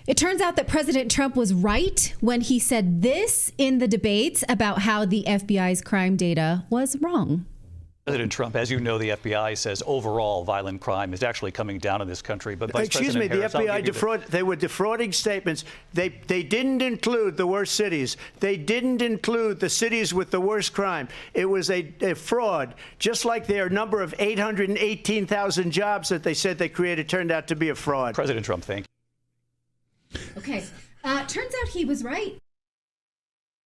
It turns out that President Trump was right when he said this in the debates about how the FBI's crime data was wrong. President Trump, as you know, the FBI says overall violent crime is actually coming down in this country. But Vice Excuse me, President the Harris, FBI they were defrauding statements. They didn't include the worst cities. They didn't include the cities with the worst crime. It was a fraud, just like their number of 818,000 jobs that they said they created turned out to be a fraud. President Trump, thank you. Okay. Turns out he was right.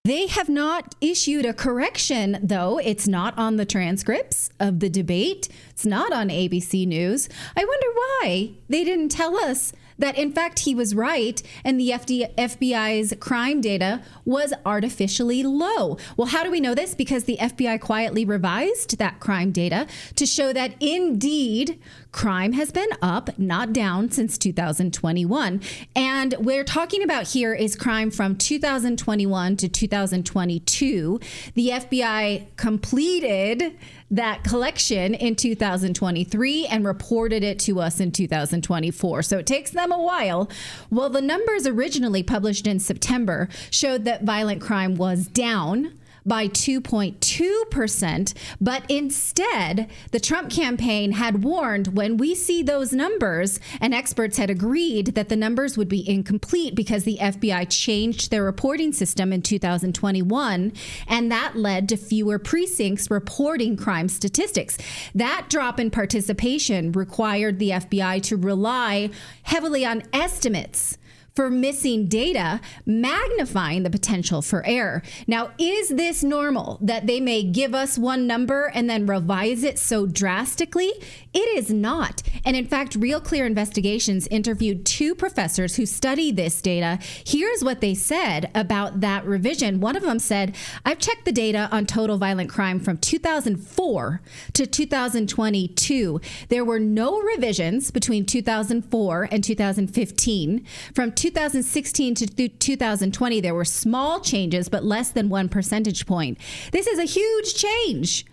They have not issued a correction, though. It's not on the transcripts of the debate. It's not on ABC News. I wonder why they didn't tell us that, in fact, he was right and the FBI's crime data was artificially low. Well, how do we know this? Because the FBI quietly revised that crime data to show that, indeed, crime has been up, not down, since 2021. And we're talking about here is crime from 2021 to 2022. The FBI completed that collection in 2023 and reported it to us in 2024. So it takes them a while. Well, the numbers originally published in September showed that violent crime was down by 2.2%. But instead, the Trump campaign had warned when we see those numbers, and experts had agreed that the numbers would be incomplete because the FBI changed their reporting system in 2021, and that led to fewer precincts reporting crime statistics. That drop in participation required the FBI to rely heavily on estimates for missing data, magnifying the potential for error. Now, is this normal that they may give us one number and then revise it so drastically? It is not. And in fact, Real Clear Investigations interviewed 2 professors who study this data. Here's what they said about that revision. One of them said, I've checked the data on total violent crime from 2004 to 2022. There were no revisions between 2004 and 2015. From 2016 to 2020, there were small changes, but less than 1 percentage point. This is a huge change,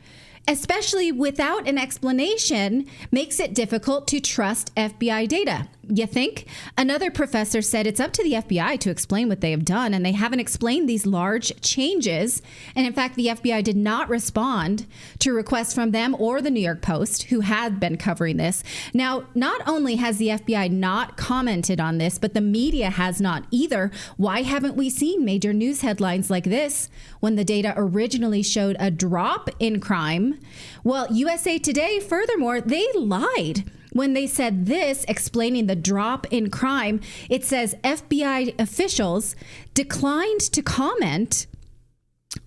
especially without an explanation, makes it difficult to trust FBI data. You think? Another professor said it's up to the FBI to explain what they have done, and they haven't explained these large changes. And in fact, the FBI did not respond to requests from them or the New York Post, who had been covering this. Now, not only has the FBI not commented on this, but the media has not either. Why haven't we seen major news headlines like this when the data originally showed a drop in crime? Well, USA Today, furthermore, they lied when they said this, explaining the drop in crime. It says FBI officials declined to comment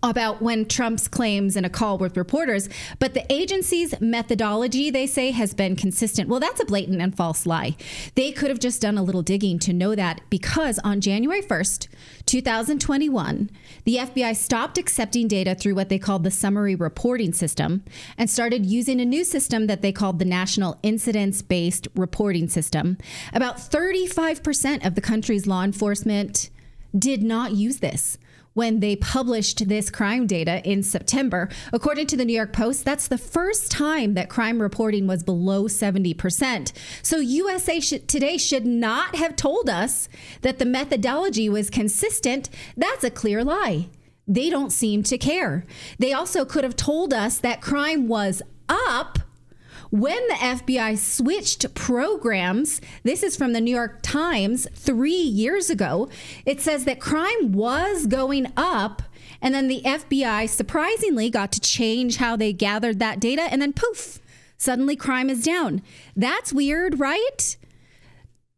about when Trump's claims in a call with reporters, but the agency's methodology, they say, has been consistent. Well, that's a blatant and false lie. They could have just done a little digging to know that, because on January 1st, 2021, the FBI stopped accepting data through what they called the summary reporting system and started using a new system that they called the National Incidence-Based Reporting System. About 35% of the country's law enforcement did not use this when they published this crime data in September. According to the New York Post, that's the first time that crime reporting was below 70%. So USA Today should not have told us that the methodology was consistent. That's a clear lie. They don't seem to care. They also could have told us that crime was up when the FBI switched programs. This is from the New York Times 3 years ago. It says that crime was going up, and then the FBI surprisingly got to change how they gathered that data, and then poof, suddenly crime is down. That's weird, right?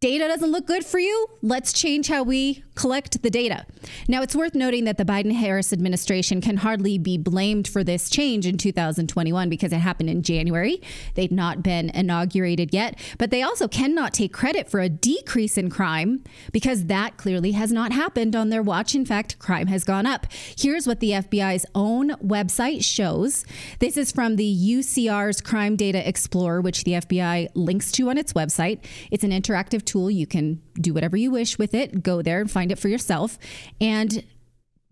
Data doesn't look good for you? Let's change how we collect the data. Now, it's worth noting that the Biden-Harris administration can hardly be blamed for this change in 2021 because it happened in January. They've not been inaugurated yet, but they also cannot take credit for a decrease in crime because that clearly has not happened on their watch. In fact, crime has gone up. Here's what the FBI's own website shows. This is from the UCR's Crime Data Explorer, which the FBI links to on its website. It's an interactive tool. You can do whatever you wish with it. Go there and find it for yourself. And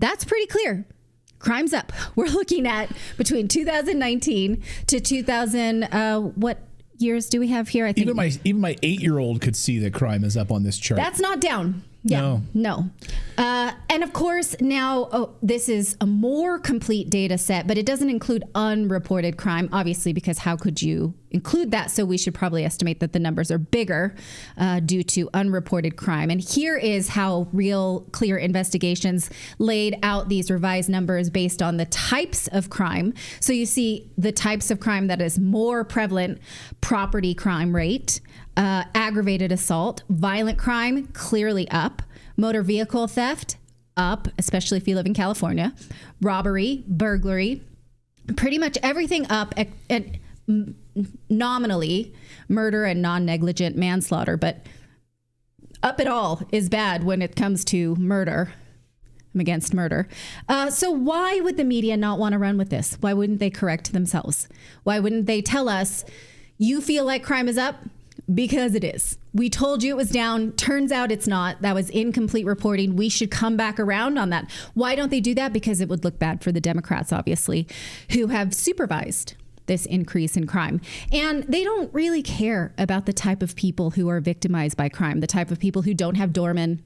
that's pretty clear. Crime's up. We're looking at between 2019 to 2000. What years do we have here? I think even my 8-year-old could see that crime is up on this chart. That's not down. Yeah, no. And of course, now this is a more complete data set, but it doesn't include unreported crime, obviously, because how could you include that? So we should probably estimate that the numbers are bigger due to unreported crime. And here is how Real Clear Investigations laid out these revised numbers based on the types of crime. So you see the types of crime that is more prevalent: property crime rate, aggravated assault, violent crime, clearly up, motor vehicle theft, up, especially if you live in California, robbery, burglary, pretty much everything up, and nominally murder and non-negligent manslaughter, but up it all is bad when it comes to murder. I'm against murder. So why would the media not want to run with this? Why wouldn't they correct themselves? Why wouldn't they tell us, you feel like crime is up? Because it is. We told you it was down. Turns out it's not. That was incomplete reporting. We should come back around on that. Why don't they do that? Because it would look bad for the Democrats, obviously, who have supervised this increase in crime. And they don't really care about the type of people who are victimized by crime, the type of people who don't have doormen,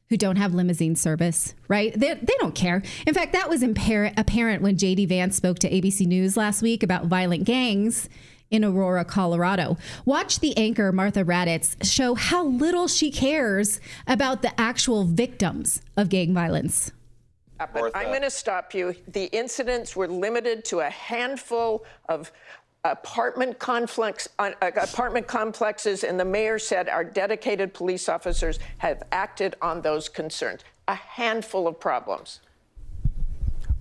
who don't have limousine service, right? They don't care. In fact, that was apparent when J.D. Vance spoke to ABC News last week about violent gangs in Aurora, Colorado. Watch the anchor, Martha Raddatz, show how little she cares about the actual victims of gang violence. But I'm going to stop you. The incidents were limited to a handful of apartment complexes, and the mayor said our dedicated police officers have acted on those concerns. A handful of problems.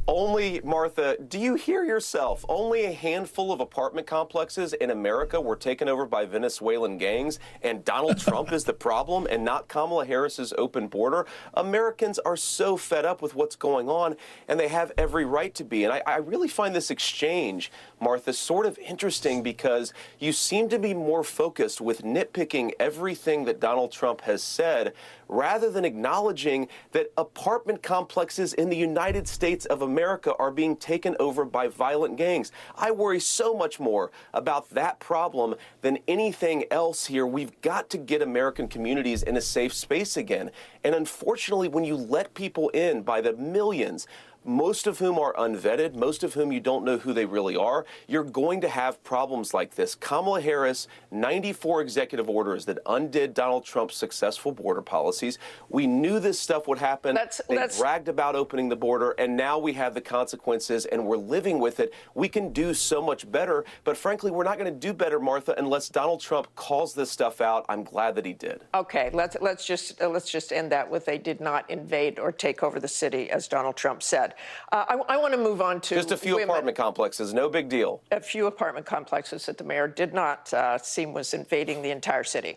Only, Martha, do you hear yourself? Only a handful of apartment complexes in America were taken over by Venezuelan gangs, and Donald Trump is the problem and not Kamala Harris's open border. Americans are so fed up with what's going on, and they have every right to be. And I really find this exchange, Martha, sort of interesting because you seem to be more focused with nitpicking everything that Donald Trump has said rather than acknowledging that apartment complexes in the United States of America are being taken over by violent gangs. I worry so much more about that problem than anything else here. We've got to get American communities in a safe space again. And unfortunately, when you let people in by the millions, most of whom are unvetted, most of whom you don't know who they really are, you're going to have problems like this. Kamala Harris, 94 executive orders that undid Donald Trump's successful border policies. We knew this stuff would happen. They bragged about opening the border, and now we have the consequences, and we're living with it. We can do so much better, but frankly, we're not going to do better, Martha, unless Donald Trump calls this stuff out. I'm glad that he did. Okay, let's just end that with they did not invade or take over the city, as Donald Trump said. I want to move on to just a few apartment complexes, no big deal. A few apartment complexes that the mayor did not seem was invading the entire city.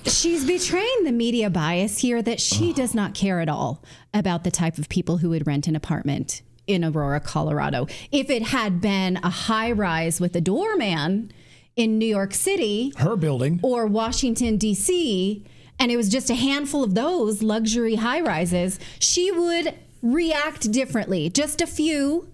She's betraying the media bias here that she does not care at all about the type of people who would rent an apartment in Aurora, Colorado. If it had been a high rise with a doorman in New York City, her building, or Washington, D.C., and it was just a handful of those luxury high rises, she would react differently. Just a few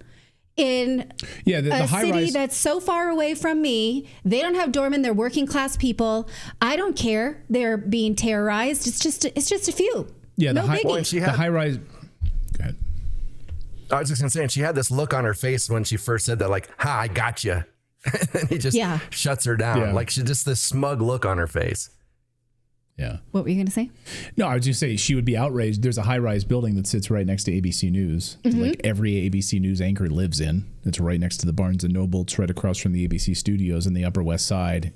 in a city that's so far away from me. They don't have doormen. They're working class people. I don't care. They're being terrorized. It's just a few. Yeah, no biggie. The high rise. Go ahead. I was just gonna say, and she had this look on her face when she first said that, like, "Ha, I got you," and he just shuts her down. Like she just this smug look on her face. Yeah. What were you going to say? No, I was just saying she would be outraged. There's a high-rise building that sits right next to ABC News. Mm-hmm. Like every ABC News anchor lives in. It's right next to the Barnes & Noble. It's right across from the ABC studios in the Upper West Side,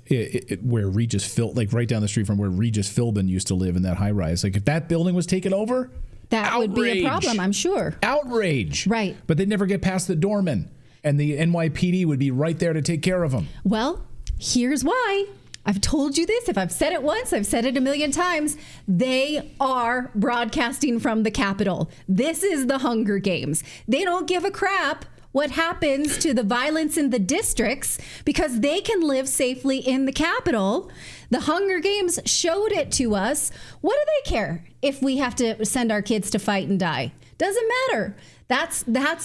where Regis Philbin, like right down the street from where Regis Philbin used to live in that high-rise. Like if that building was taken over, that would be a problem, I'm sure. Outrage. Right. But they'd never get past the doorman, and the NYPD would be right there to take care of them. Well, here's why. I've told you this. If I've said it once, I've said it a million times. They are broadcasting from the Capitol. This is the Hunger Games. They don't give a crap what happens to the violence in the districts because they can live safely in the Capitol. The Hunger Games showed it to us. What do they care if we have to send our kids to fight and die? Doesn't matter.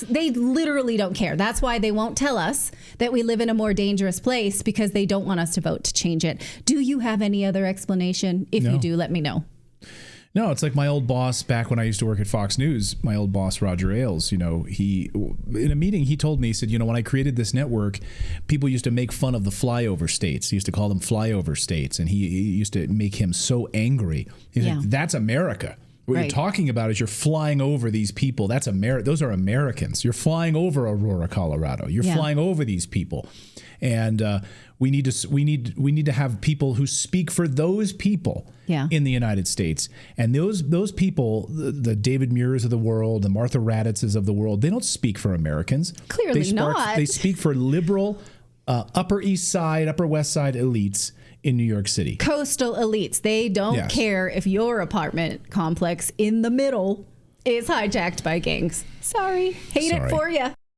They literally don't care. That's why they won't tell us that we live in a more dangerous place, because they don't want us to vote to change it. Do you have any other explanation? If you do, let me know. No, it's like my old boss back when I used to work at Fox News, my old boss, Roger Ailes, you know, in a meeting, he told me, he said, you know, when I created this network, people used to make fun of the flyover states. He used to call them flyover states. And he used to make him so angry. He's like, that's America. What you're talking about is you're flying over these people. That's those are Americans. You're flying over Aurora, Colorado. You're flying over these people. And we need to have people who speak for those people in the United States. And those people, the David Muirs of the world, the Martha Raditzes of the world, they don't speak for Americans. Clearly not. They speak for liberal, Upper East Side, Upper West Side elites in New York City. Coastal elites. They don't care if your apartment complex in the middle is hijacked by gangs. Sorry. Hate it for you.